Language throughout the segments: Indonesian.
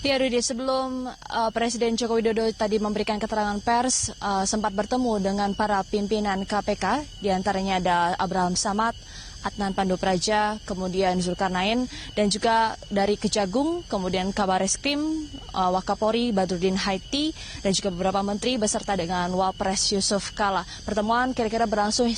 Ya Rudi, sebelum Presiden Joko Widodo tadi memberikan keterangan pers, sempat bertemu dengan para pimpinan KPK, diantaranya ada Abraham Samad, Adnan Pandu-Praja, kemudian Zulkarnain, dan juga dari Kejagung, kemudian Kabareskrim, Wakapolri, Badrudin Haiti, dan juga beberapa menteri beserta dengan Wapres Yusuf Kala. Pertemuan kira-kira berlangsung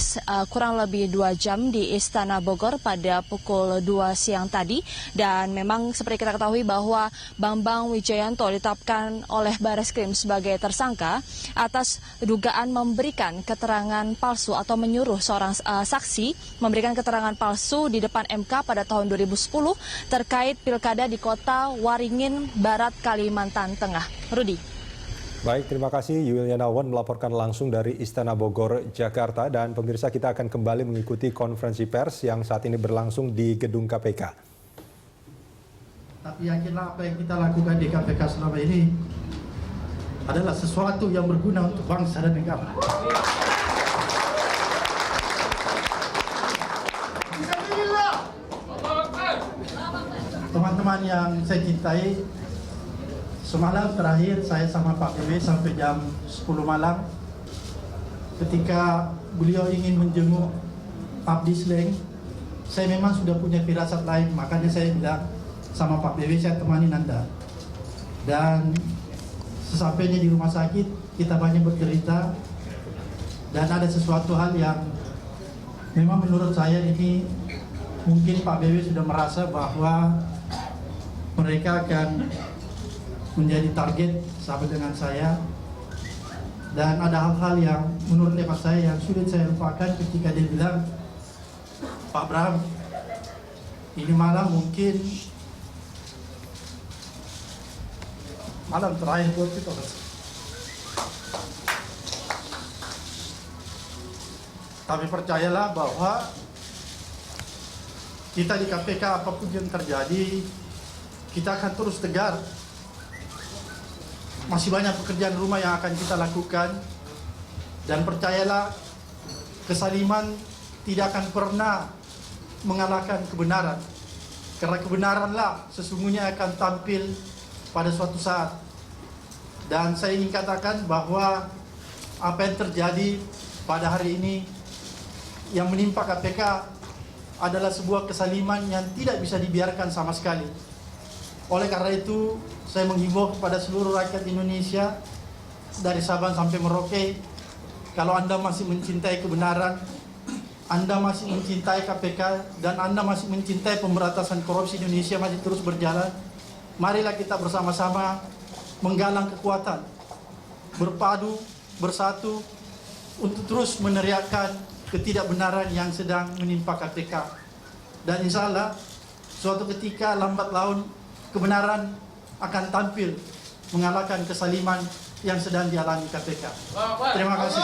kurang lebih 2 jam di Istana Bogor pada pukul 2 siang tadi, dan memang seperti kita ketahui bahwa Bambang Wijoyanto ditetapkan oleh Bareskrim sebagai tersangka atas dugaan memberikan keterangan palsu atau menyuruh seorang saksi memberikan keterangan palsu di depan MK pada tahun 2010 terkait pilkada di kota Waringin Barat, Kalimantan Tengah. Rudi. Baik, terima kasih Yuliana Wan melaporkan langsung dari Istana Bogor, Jakarta. Dan pemirsa, kita akan kembali mengikuti konferensi pers yang saat ini berlangsung di gedung KPK. Tapi yakinlah apa yang kita lakukan di KPK selama ini adalah sesuatu yang berguna untuk bangsa dan negara. Teman-teman yang saya cintai, semalam terakhir saya sama Pak BW sampai jam 10 malam. Ketika beliau ingin menjenguk Abdi Sleng, saya memang sudah punya firasat lain, makanya saya bilang sama Pak BW, saya temani Anda. Dan sesampainya di rumah sakit, kita banyak bercerita, dan ada sesuatu hal yang memang menurut saya ini mungkin Pak BW sudah merasa bahwa mereka akan menjadi target sama dengan saya. Dan ada hal-hal yang menurut hemat saya yang sulit saya lupakan ketika dia bilang, Pak Bram, ini malam mungkin malam terakhir buat kita. Tapi percayalah bahwa kita di KPK apapun yang terjadi, kita akan terus tegar. Masih banyak pekerjaan rumah yang akan kita lakukan. Dan percayalah, kesaliman tidak akan pernah mengalahkan kebenaran. Karena kebenaranlah sesungguhnya akan tampil pada suatu saat. Dan saya ingin katakan bahwa apa yang terjadi pada hari ini yang menimpa KPK adalah sebuah kesaliman yang tidak bisa dibiarkan sama sekali. Oleh karena itu, saya menghimbau kepada seluruh rakyat Indonesia dari Sabang sampai Merauke, kalau Anda masih mencintai kebenaran, Anda masih mencintai KPK, dan Anda masih mencintai pemberantasan korupsi Indonesia masih terus berjalan, marilah kita bersama-sama menggalang kekuatan, berpadu, bersatu, untuk terus meneriakkan ketidakbenaran yang sedang menimpa KPK. Dan insya Allah, suatu ketika lambat laun kebenaran akan tampil mengalahkan kesaliman yang sedang dialami KPK. Terima kasih.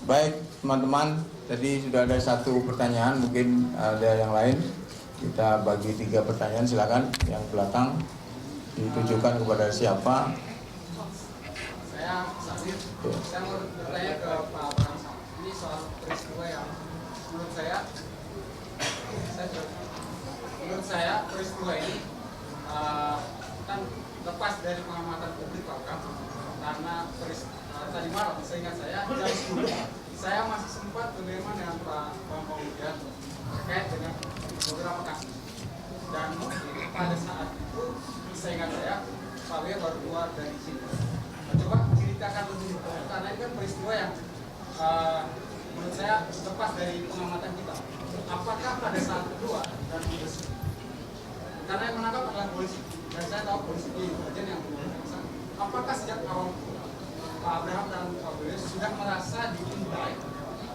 Baik teman-teman, tadi sudah ada satu pertanyaan, mungkin ada yang lain. Kita bagi 3 pertanyaan, silakan. Yang belakang ditujukan kepada siapa? Saya mau bertanya ke Pak Abraham. Ini soal peristiwa yang menurut saya peristiwa ini kan lepas dari pengamatan publik Pak Abraham, karena tadi malam seingat saya jam 10 saya masih sempat berbincang dengan Pak Bambang Wijoyanto terkait dengan beberapa kasus, dan pada saat itu seingat saya Pak W baru keluar dari sini. Coba ceritakan lebih, karena ini kan peristiwa yang menurut saya lepas dari pengamatan kita. Apakah pada saat kedua dan polisi, karena yang menangkap adalah polisi, dan saya tahu polisi di bagian yang menangkap, apakah sejak awal Pak Abraham dan Pak Boyo sudah merasa diintai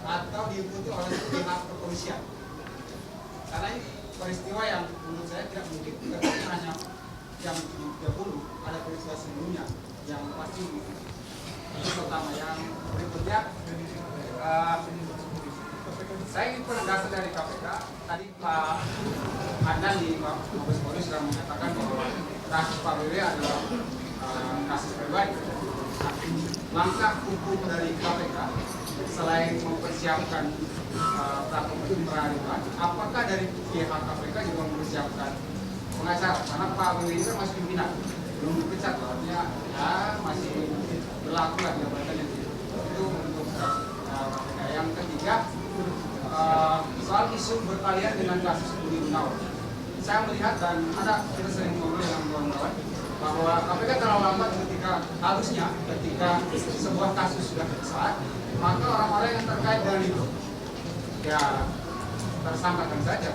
atau diikuti oleh pihak kepolisian? Karena ini peristiwa yang menurut saya tidak mungkin, karena hanya jam 30 ada peristiwa sebelumnya yang pasti itu pertama. Yang berikutnya, saya ingin penegasan dari KPK. Tadi Pak Adnan di Mabes Polri sudah menyatakan bahwa kasus Pak BW adalah kasus pribadi. Langkah hukum dari KPK selain mempersiapkan peradilan, apakah dari pihak KPK juga mempersiapkan pengacara? Karena Pak Willy ini kan masih pimpinan, belum dipecat, artinya ya masih berlaku lah jabatannya. Itu untuk KPK. Yang ketiga, soal isu berkalian dengan kasus Budi Gunawan. Saya melihat dan kita sering ngobrol dengan kawan-kawan bahwa KPK terlalu lambat harusnya ketika sebuah kasus sudah besar, maka orang-orang yang terkait dengan itu ya tersangkakan saja.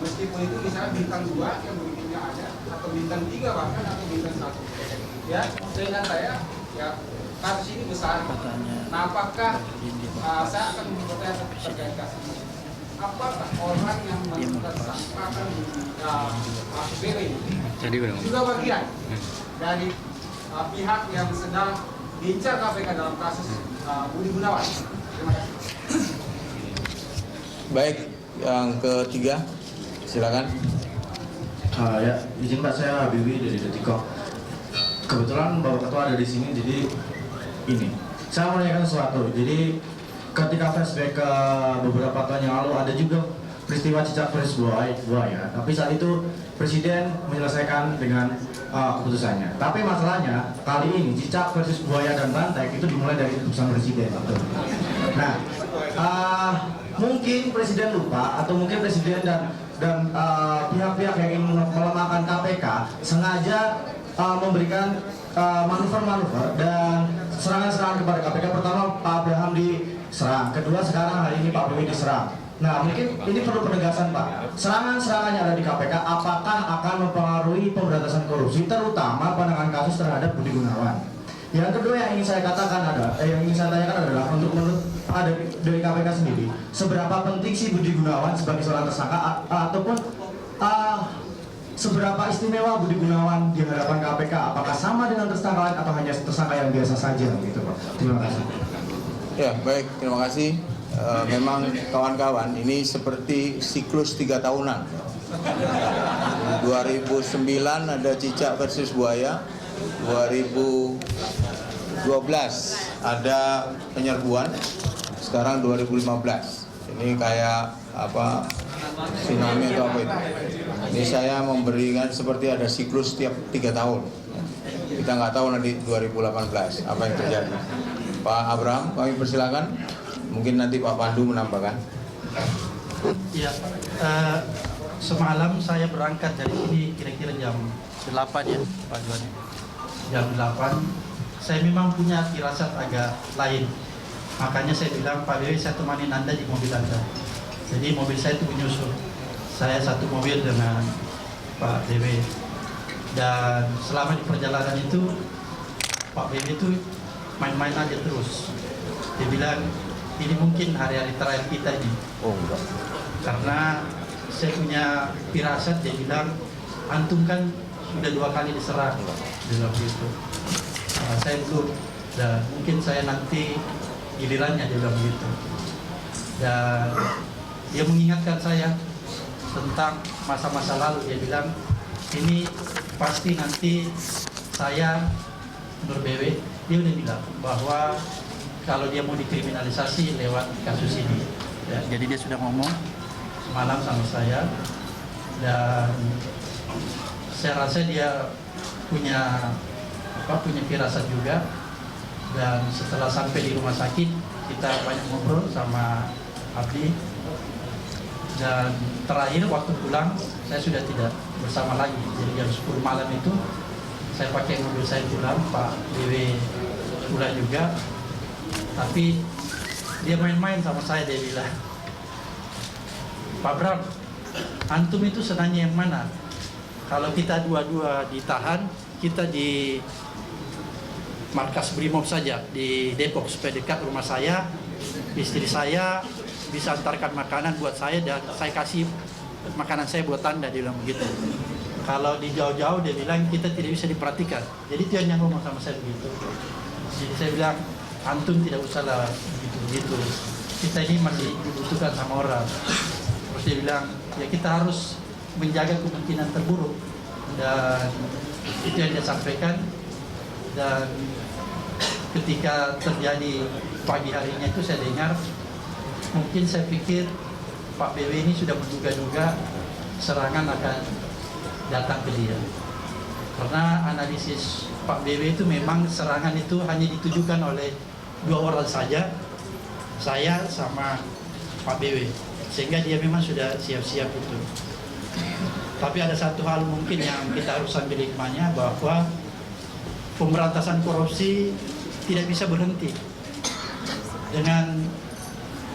Meskipun itu misalnya bintang 2 yang begitu ada, atau bintang 3 bahkan, atau bintang 1. Ya, seingat saya, ya kasus ini besar. Nah, apakah saya akan bertanya terkait kasus ini? Apakah orang yang tersangkakan di APBD juga bagian dari pihak yang sedang diincar KPK dalam kasus Budi Gunawan? Terima kasih. Baik, yang ketiga, silakan. Ya, izin Pak, saya Habibie dari Detikop. Kebetulan Bapak Ketua ada di sini, jadi ini saya mau menanyakan sesuatu. Jadi ketika flashback ke beberapa tahun yang lalu ada juga peristiwa cicak versus buaya, tapi saat itu Presiden menyelesaikan dengan keputusannya. Tapi masalahnya kali ini cicak versus buaya dan banteng itu dimulai dari keputusan Presiden. Nah, mungkin Presiden lupa atau mungkin Presiden dan pihak-pihak yang ingin melemahkan KPK sengaja memberikan manuver-manuver dan serangan-serangan kepada KPK. Pertama Pak Abraham diserang, kedua sekarang hari ini Pak Willy diserang. Nah, mungkin ini perlu penegasan Pak. Serangan-serangan yang ada di KPK apakah akan mempengaruhi pemberantasan korupsi, terutama penanganan kasus terhadap Budi Gunawan? Yang kedua yang ingin saya katakan yang ingin saya tanyakan adalah untuk ada dari KPK sendiri, seberapa penting sih Budi Gunawan sebagai seorang tersangka ataupun seberapa istimewa Budi Gunawan di hadapan KPK? Apakah sama dengan tersangka lain atau hanya tersangka yang biasa saja gitu Pak? Terima kasih. Ya, baik, terima kasih. Memang kawan-kawan, ini seperti siklus 3 tahunan. 2009 ada cicak versus buaya, 2012 ada penyerbuan, sekarang 2015. Ini kayak apa, tsunami atau apa itu. Ini saya memberikan seperti ada siklus setiap 3 tahun. Kita nggak tahu nanti 2018 apa yang terjadi. Pak Abraham, kami persilakan. Mungkin nanti Pak Pandu menambahkan. Ya, semalam saya berangkat dari sini kira-kira jam 8 ya Pak Juan. Jam 8, saya memang punya firasat agak lain. Makanya saya bilang, Pak Dewi, saya temani Anda di mobil Anda. Jadi mobil saya itu menyusul. Saya satu mobil dengan Pak Dewi. Dan selama di perjalanan itu, Pak Dewi itu main-main aja terus. Dia bilang, ini mungkin hari-hari terakhir kita ini. Oh enggak. Karena saya punya firasat, dia bilang, antum kan sudah 2 kali diserang. Dia bilang begitu. Saya belum, dan mungkin saya nanti gilirannya, dia bilang begitu. Dan dia mengingatkan saya tentang masa-masa lalu. Dia bilang, ini pasti nanti saya Nur BW, dia udah bilang bahwa kalau dia mau dikriminalisasi lewat kasus ini. Ya, jadi dia sudah ngomong semalam sama saya, dan saya rasa dia punya firasat juga. Dan setelah sampai di rumah sakit, kita banyak ngobrol sama Abdi. Dan terakhir waktu pulang, saya sudah tidak bersama lagi. Jadi jam 10 malam itu, saya pakai mobil saya pulang, Pak Dewi pulang juga. Tapi dia main-main sama saya, dia bilang, Pak Bram, antum itu senangnya yang mana? Kalau kita dua-dua ditahan, kita di markas Brimob saja di Depok supaya dekat rumah saya, istri saya bisa antarkan makanan buat saya dan saya kasih makanan saya buat Anda, dia bilang begitu. Kalau di jauh-jauh dia bilang kita tidak bisa diperhatikan. Jadi dia yang ngomong sama saya begitu. Jadi saya bilang, antum tidak usahlah begitu-begitu. Kita ini masih dibutuhkan sama orang. Terus dia bilang, ya kita harus menjaga kemungkinan terburuk. Dan itu yang dia sampaikan. Dan ketika terjadi pagi harinya itu saya dengar mungkin saya pikir Pak BW ini sudah menduga-duga serangan akan datang ke dia. Karena analisis Pak BW itu memang serangan itu hanya ditujukan oleh 2 orang saja, saya sama Pak BW, sehingga dia memang sudah siap-siap itu. Tapi ada satu hal mungkin yang kita harus ambil hikmahnya, bahwa pemberantasan korupsi tidak bisa berhenti dengan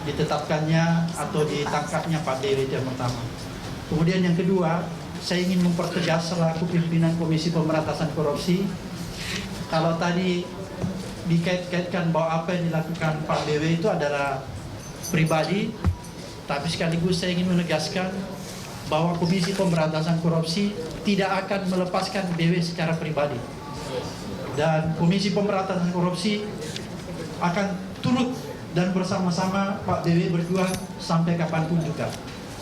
ditetapkannya atau ditangkapnya Pak BW itu yang pertama. Kemudian yang kedua, saya ingin mempertegas selaku pimpinan Komisi Pemberantasan Korupsi, kalau tadi dikait-kaitkan bahwa apa yang dilakukan Pak BW itu adalah pribadi, tapi sekaligus saya ingin menegaskan bahwa Komisi Pemberantasan Korupsi tidak akan melepaskan BW secara pribadi. Dan Komisi Pemberantasan Korupsi akan turut dan bersama-sama Pak BW berjuang sampai kapanpun juga.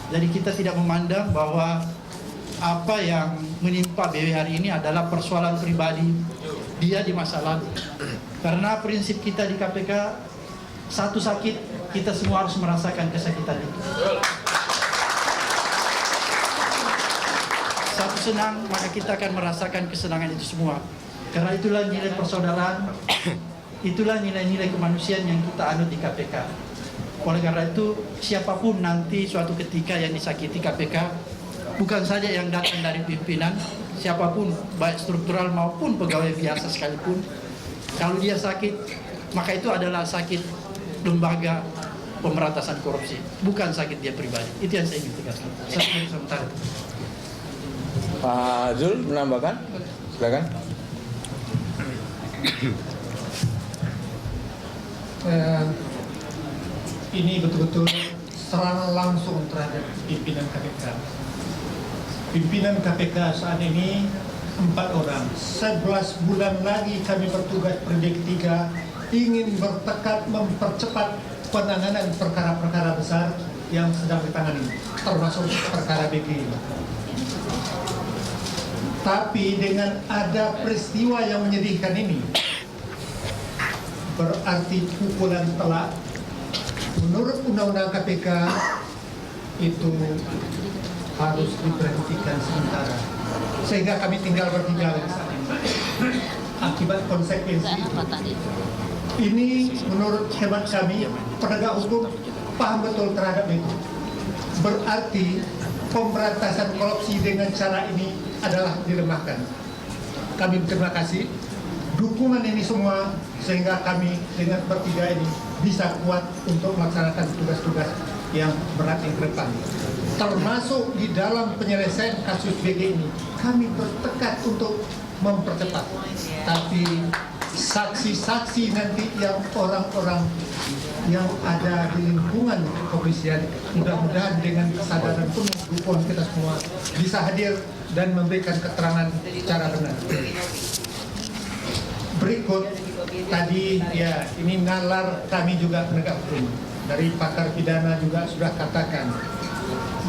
Jadi kita tidak memandang bahwa apa yang menimpa BW hari ini adalah persoalan pribadi dia di masa lalu. Karena prinsip kita di KPK, satu sakit, kita semua harus merasakan kesakitan itu. Satu senang, maka kita akan merasakan kesenangan itu semua. Karena itulah nilai persaudaraan, itulah nilai-nilai kemanusiaan yang kita anut di KPK. Oleh karena itu, siapapun nanti suatu ketika yang disakiti KPK, bukan saja yang datang dari pimpinan, siapapun, baik struktural maupun pegawai biasa sekalipun, kalau dia sakit, maka itu adalah sakit lembaga pemberantasan korupsi, bukan sakit dia pribadi. Itu yang saya ingin tegaskan. Sementara. Pak Zul menambahkan, silakan. Ini betul-betul serangan langsung terhadap pimpinan KPK. Pimpinan KPK saat ini 4 orang. 11 bulan lagi kami bertugas Prendik 3 ingin bertekad mempercepat penanganan perkara-perkara besar yang sedang ditangani, termasuk perkara BG. Tapi dengan ada peristiwa yang menyedihkan ini, berarti pukulan telak menurut Undang-Undang KPK itu harus diberhentikan sementara, sehingga kami tinggal bertinggal di saat ini. Akibat konsekuensi ini, menurut hemat kami, penegak hukum paham betul terhadap itu. Berarti pemberantasan korupsi dengan cara ini adalah dilemahkan. Kami berterima kasih dukungan ini semua, sehingga kami dengan bertiga ini bisa kuat untuk melaksanakan tugas-tugas yang berat yang ke depan. Termasuk di dalam penyelesaian kasus BG ini, kami bertekad untuk mempercepat. Tapi saksi-saksi nanti yang orang-orang yang ada di lingkungan kepolisian, mudah-mudahan dengan kesadaran penuh dukungan kita semua bisa hadir dan memberikan keterangan secara benar. Berikut tadi ya, ini nalar kami juga penegak hukum, dari pakar pidana juga sudah katakan,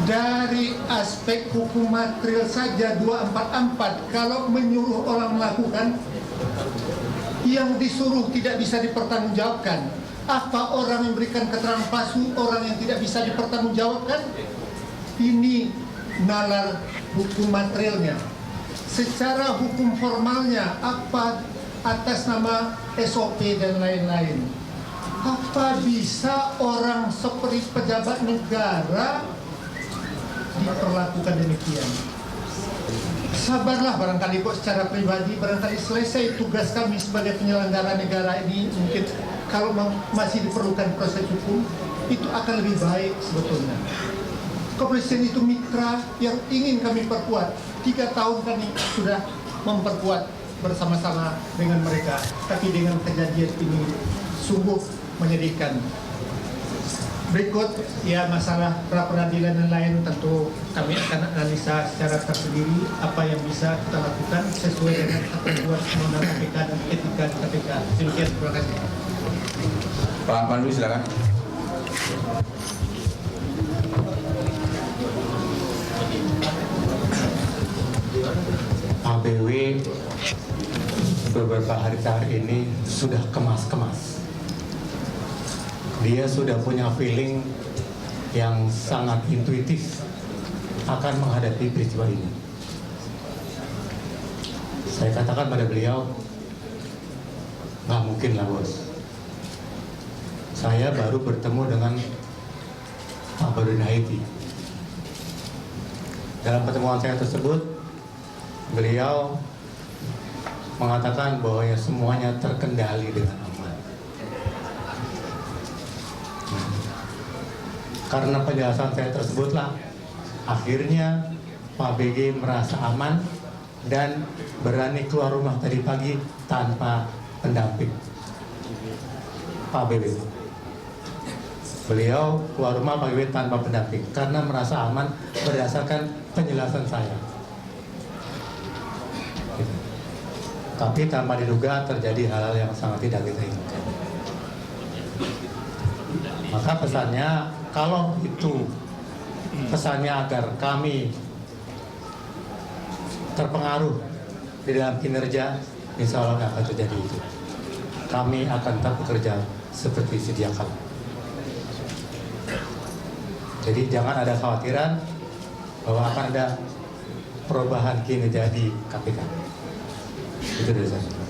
dari aspek hukum material saja 244, kalau menyuruh orang melakukan, yang disuruh tidak bisa dipertanggungjawabkan, apa orang yang memberikan keterangan palsu orang yang tidak bisa dipertanggungjawabkan? Ini nalar hukum materialnya. Secara hukum formalnya apa, atas nama SOP dan lain-lain, apa bisa orang seperti pejabat negara diperlakukan demikian? Sabarlah barangkali kok secara pribadi, barangkali selesai tugas kami sebagai penyelenggara negara ini, mungkin kalau masih diperlukan proses hukum, itu akan lebih baik sebetulnya. Kepolisian itu mitra yang ingin kami perkuat. 3 tahun kami sudah memperkuat bersama-sama dengan mereka, tapi dengan kejadian ini sungguh menyedihkan. Berikut ya, masalah pra-peradilan dan lain, tentu kami akan analisa secara tersendiri apa yang bisa kita lakukan sesuai dengan ketentuan Undang-Undang KPK dan etika di KPK. Demikian, terima kasih. Pak Pandu, silakan. ABW beberapa hari terakhir ini sudah kemas-kemas. dia sudah punya feeling yang sangat intuitif akan menghadapi peristiwa ini. Saya katakan pada beliau, nggak mungkin lah bos. Saya baru bertemu dengan Pak Badrodin Haiti. Dalam pertemuan saya tersebut, beliau mengatakan bahwa ya semuanya terkendali dengan aman. Karena penjelasan saya tersebutlah, akhirnya Pak BG merasa aman dan berani keluar rumah tadi pagi tanpa pendamping. Pak BB. Beliau keluar rumah Pak BB tanpa pendamping karena merasa aman berdasarkan penjelasan saya. Tapi tanpa diduga terjadi hal-hal yang sangat tidak kita inginkan. Maka pesannya, kalau itu pesannya agar kami terpengaruh di dalam kinerja, insya Allah nggak akan terjadi itu. Kami akan tetap bekerja seperti sedia kala. Jadi jangan ada khawatiran bahwa akan ada perubahan kinerja di KPK. Itu dari saya.